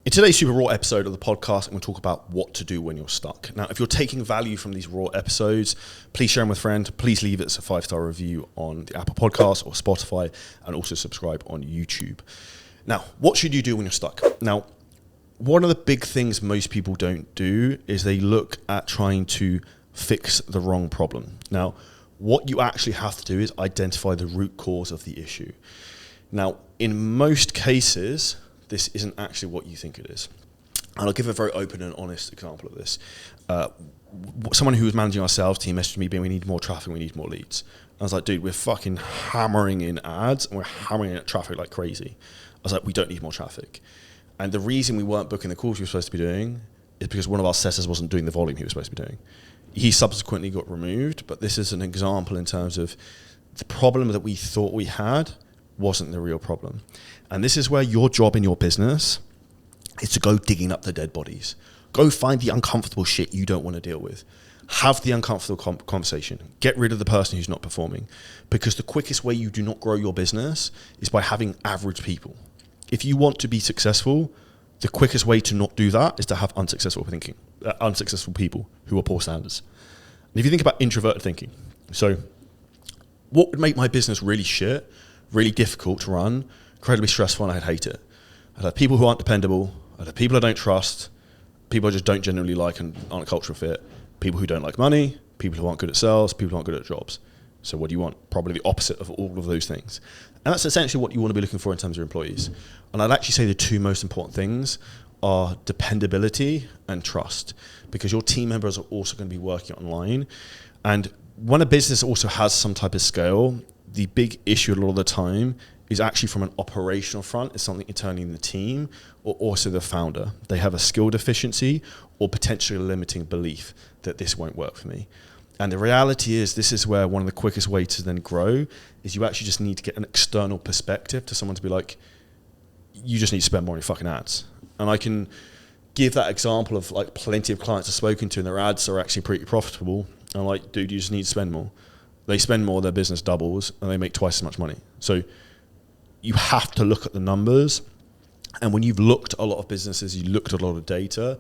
In today's super raw episode of the podcast, I'm going to talk about what to do when you're stuck. Now, if you're taking value from these raw episodes, please share them with a friend. Please leave us a 5-star review on the Apple Podcast or Spotify, and also subscribe on YouTube. Now, what should you do when you're stuck? Now, one of the big things most people don't do is they look at trying to fix the wrong problem. Now, what you actually have to do is identify the root cause of the issue. Now, in most cases, this isn't actually what you think it is. And I'll give a very open and honest example of this. Someone who was managing our sales team messaged me being, we need more traffic, we need more leads. I was like, dude, we're fucking hammering in ads and we're hammering in traffic like crazy. I was like, we don't need more traffic. And the reason we weren't booking the calls we were supposed to be doing is because one of our setters wasn't doing the volume he was supposed to be doing. He subsequently got removed, but this is an example in terms of the problem that we thought we had wasn't the real problem. And this is where your job in your business is to go digging up the dead bodies. Go find the uncomfortable shit you don't want to deal with. Have the uncomfortable conversation. Get rid of the person who's not performing. Because the quickest way you do not grow your business is by having average people. If you want to be successful, the quickest way to not do that is to have unsuccessful people who are poor standards. And if you think about introverted thinking, so what would make my business really shit, really difficult to run, incredibly stressful, and I'd hate it? I'd have people who aren't dependable, I'd have people I don't trust, people I just don't generally like and aren't a cultural fit, people who don't like money, people who aren't good at sales, people who aren't good at jobs. So what do you want? Probably the opposite of all of those things. And that's essentially what you want to be looking for in terms of your employees. And I'd actually say the two most important things are dependability and trust, because your team members are also going to be working online. And when a business also has some type of scale, the big issue a lot of the time is actually from an operational front. It's something internally in the team or also the founder. They have a skill deficiency or potentially a limiting belief that this won't work for me. And the reality is, this is where one of the quickest ways to then grow is you actually just need to get an external perspective to someone to be like, you just need to spend more on your fucking ads. And I can give that example of like plenty of clients I've spoken to and their ads are actually pretty profitable. And I'm like, dude, you just need to spend more. They spend more, their business doubles, and they make twice as much money. So you have to look at the numbers. And when you've looked at a lot of businesses, you looked at a lot of data,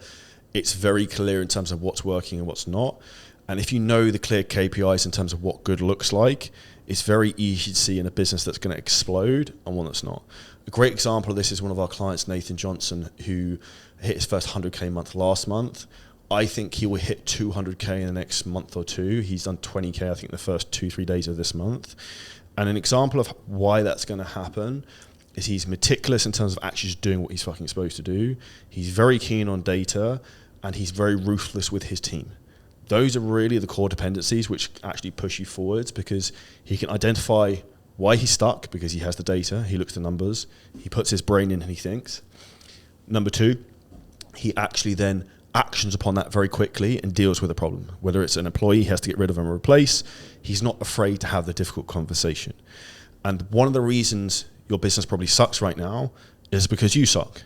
it's very clear in terms of what's working and what's not. And if you know the clear KPIs in terms of what good looks like, it's very easy to see in a business that's going to explode and one that's not. A great example of this is one of our clients, Nathan Johnson, who hit his first 100K month last month. I think he will hit 200K in the next month or two. He's done 20K, I think, the first 2-3 days of this month. And an example of why that's going to happen is he's meticulous in terms of actually just doing what he's fucking supposed to do. He's very keen on data, and he's very ruthless with his team. Those are really the core dependencies which actually push you forwards, because he can identify why he's stuck because he has the data, he looks at the numbers, he puts his brain in and he thinks. Number two, he actually then actions upon that very quickly and deals with the problem. Whether it's an employee he has to get rid of and replace, he's not afraid to have the difficult conversation. And one of the reasons your business probably sucks right now is because you suck.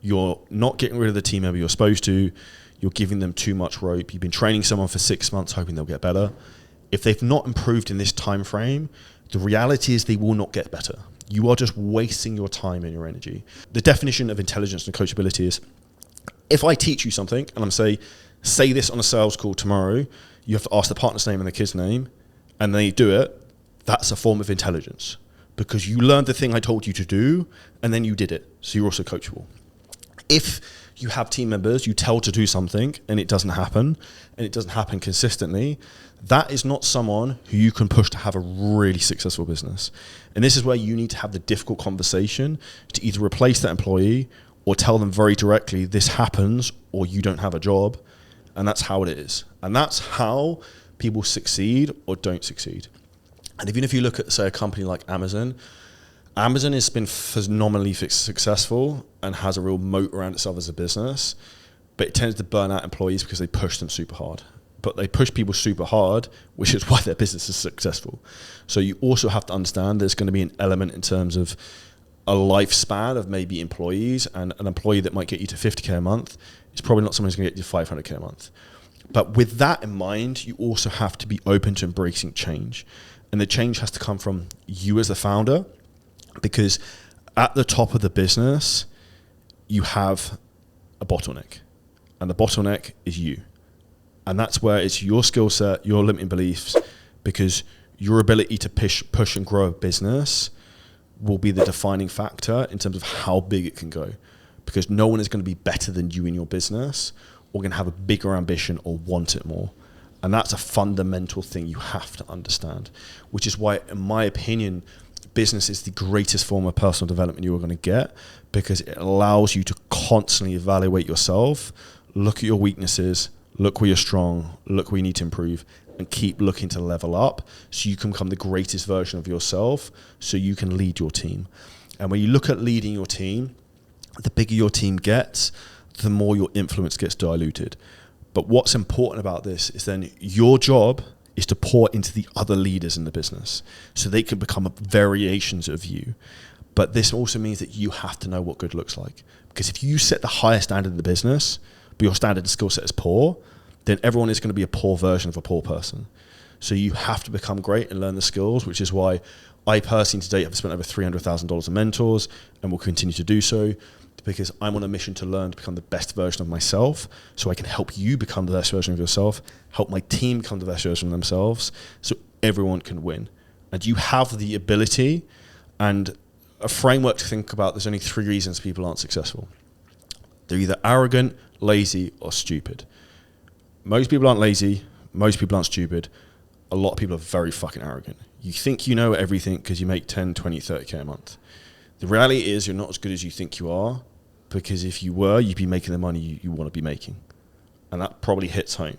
You're not getting rid of the team member you're supposed to. You're giving them too much rope. You've been training someone for 6 months hoping they'll get better. If they've not improved in this time frame, the reality is they will not get better. You are just wasting your time and your energy. The definition of intelligence and coachability is, if I teach you something and I'm say this on a sales call tomorrow, you have to ask the partner's name and the kid's name, and they do it, that's a form of intelligence, because you learned the thing I told you to do and then you did it. So you're also coachable. If you have team members you tell to do something and it doesn't happen, and it doesn't happen consistently, that is not someone who you can push to have a really successful business. And this is where you need to have the difficult conversation to either replace that employee or tell them very directly, this happens or you don't have a job. And that's how it is. And that's how people succeed or don't succeed. And even if you look at, say, a company like Amazon has been phenomenally successful and has a real moat around itself as a business, but it tends to burn out employees because they push them super hard. But they push people super hard, which is why their business is successful. So you also have to understand there's going to be an element in terms of a lifespan of maybe employees, and an employee that might get you to 50K a month is probably not someone who's going to get you to 500K a month. But with that in mind, you also have to be open to embracing change. And the change has to come from you as the founder, because at the top of the business, you have a bottleneck. And the bottleneck is you. And that's where it's your skill set, your limiting beliefs, because your ability to push and grow a business will be the defining factor in terms of how big it can go. Because no one is going to be better than you in your business or going to have a bigger ambition or want it more. And that's a fundamental thing you have to understand, which is why, in my opinion, business is the greatest form of personal development you are going to get, because it allows you to constantly evaluate yourself, look at your weaknesses, look where you're strong, look where you need to improve, and keep looking to level up so you can become the greatest version of yourself so you can lead your team. And when you look at leading your team, the bigger your team gets, the more your influence gets diluted. But what's important about this is then your job is to pour into the other leaders in the business so they can become variations of you. But this also means that you have to know what good looks like. Because if you set the highest standard in the business, but your standard and skill set is poor, then everyone is going to be a poor version of a poor person. So you have to become great and learn the skills, which is why I personally to date have spent over $300,000 on mentors and will continue to do so, because I'm on a mission to learn to become the best version of myself so I can help you become the best version of yourself, help my team become the best version of themselves so everyone can win. And you have the ability and a framework to think about. There's only 3 reasons people aren't successful. They're either arrogant, lazy, or stupid. Most people aren't lazy. Most people aren't stupid. A lot of people are very fucking arrogant. You think you know everything because you make 10, 20, 30K a month. The reality is you're not as good as you think you are, because if you were, you'd be making the money you want to be making. And that probably hits home.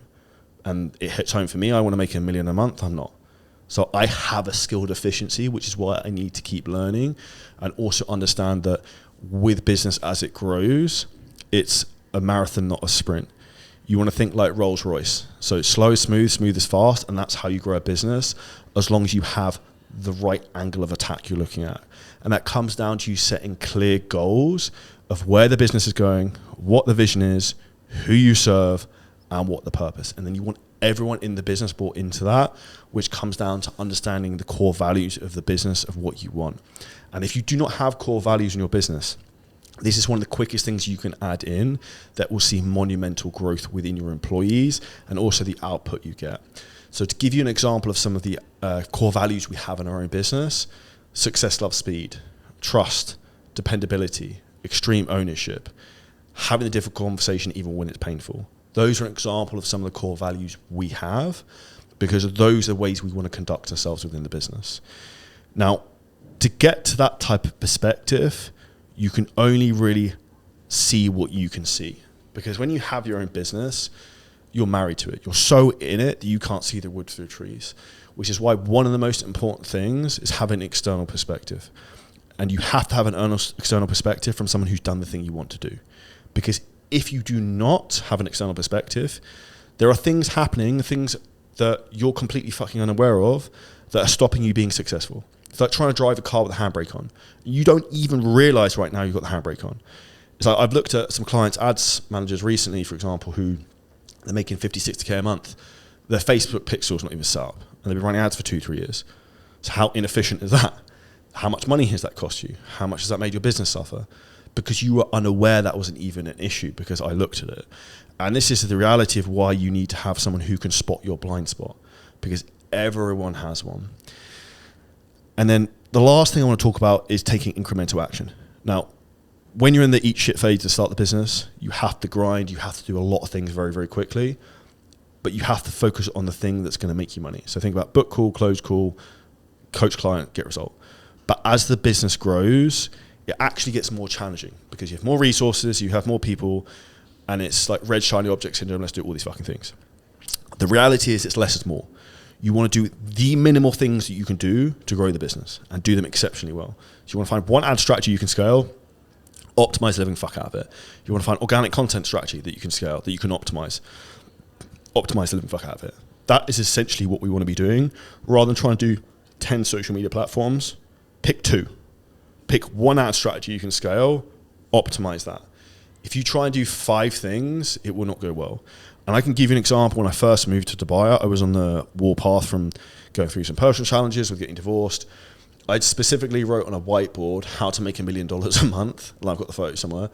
And it hits home for me. I want to make $1 million a month. I'm not. So I have a skill deficiency, which is why I need to keep learning and also understand that with business as it grows, it's a marathon, not a sprint. You want to think like Rolls Royce. So slow is smooth, smooth is fast, and that's how you grow a business as long as you have the right angle of attack you're looking at. And that comes down to you setting clear goals of where the business is going, what the vision is, who you serve, and what the purpose. And then you want everyone in the business bought into that, which comes down to understanding the core values of the business of what you want. And if you do not have core values in your business, this is one of the quickest things you can add in that will see monumental growth within your employees and also the output you get. So to give you an example of some of the core values we have in our own business: success loves speed, trust, dependability, extreme ownership, having a difficult conversation even when it's painful. Those are an example of some of the core values we have, because those are ways we want to conduct ourselves within the business. Now, to get to that type of perspective, you can only really see what you can see. Because when you have your own business, you're married to it. You're so in it that you can't see the wood through trees, which is why one of the most important things is having an external perspective. And you have to have an external perspective from someone who's done the thing you want to do. Because if you do not have an external perspective, there are things happening, things that you're completely fucking unaware of, that are stopping you being successful. It's like trying to drive a car with a handbrake on. You don't even realize right now you've got the handbrake on. It's like I've looked at some clients, ads managers recently, for example, who they're making 50, 60K a month. Their Facebook pixel's not even set up, and they've been running ads for 2-3 years. So how inefficient is that? How much money has that cost you? How much has that made your business suffer? Because you were unaware that wasn't even an issue, because I looked at it. And this is the reality of why you need to have someone who can spot your blind spot, because everyone has one. And then the last thing I want to talk about is taking incremental action. Now, when you're in the eat shit phase to start the business, you have to grind, you have to do a lot of things very, very quickly, but you have to focus on the thing that's going to make you money. So think about book call, close call, coach client, get result. But as the business grows, it actually gets more challenging because you have more resources, you have more people, and it's like red shiny object syndrome, let's do all these fucking things. The reality is it's less is more. You want to do the minimal things that you can do to grow the business and do them exceptionally well. So you want to find one ad strategy you can scale, optimize the living fuck out of it. You want to find organic content strategy that you can scale, that you can optimize the living fuck out of it. That is essentially what we want to be doing. Rather than trying to do 10 social media platforms, pick 2. Pick one ad strategy you can scale, optimize that. If you try and do 5 things, it will not go well. And I can give you an example. When I first moved to Dubai, I was on the warpath from going through some personal challenges with getting divorced. I specifically wrote on a whiteboard how to make $1 million a month. Well, I've got the photo somewhere.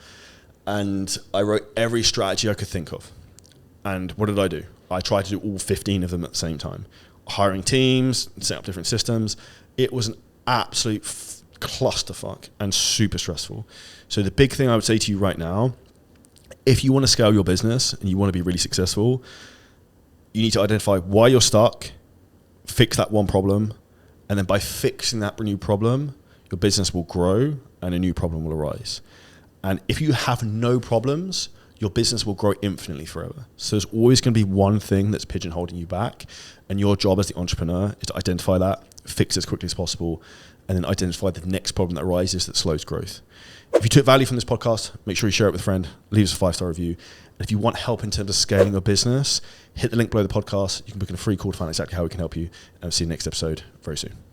And I wrote every strategy I could think of. And what did I do? I tried to do all 15 of them at the same time. Hiring teams, setting up different systems. It was an absolute clusterfuck and super stressful. So the big thing I would say to you right now, if you want to scale your business and you want to be really successful, you need to identify why you're stuck, fix that one problem, and then by fixing that new problem, your business will grow and a new problem will arise. And if you have no problems, your business will grow infinitely forever. So there's always going to be one thing that's pigeonholing you back, and your job as the entrepreneur is to identify that, fix it as quickly as possible, and then identify the next problem that arises that slows growth. If you took value from this podcast, make sure you share it with a friend, leave us a 5-star review. And if you want help in terms of scaling your business, hit the link below the podcast. You can book in a free call to find out exactly how we can help you. And I'll see you next episode very soon.